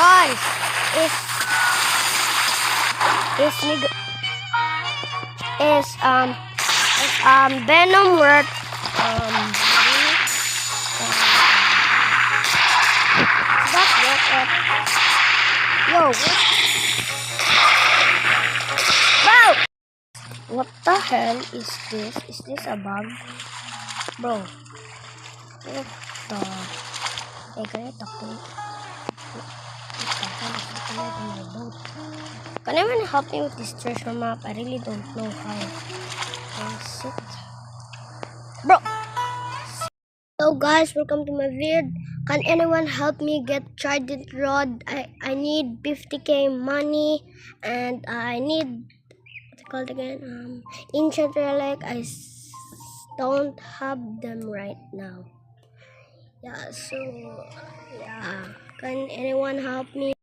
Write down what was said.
Guys, is Venom worth that's worth it. Yo, bro! What the hell is this? Is this a bug? Bro. What the? Hey, can I talk to you? What the hell is happening to my boat? Can anyone help me with this treasure map? I really don't know how. Is it? Bro! Hello guys, welcome to my vid. Can anyone help me get Trident Rod? I need 50k money and I need what's it called again? Ancient Relic. Don't have them right now. Yeah, so yeah. Can anyone help me?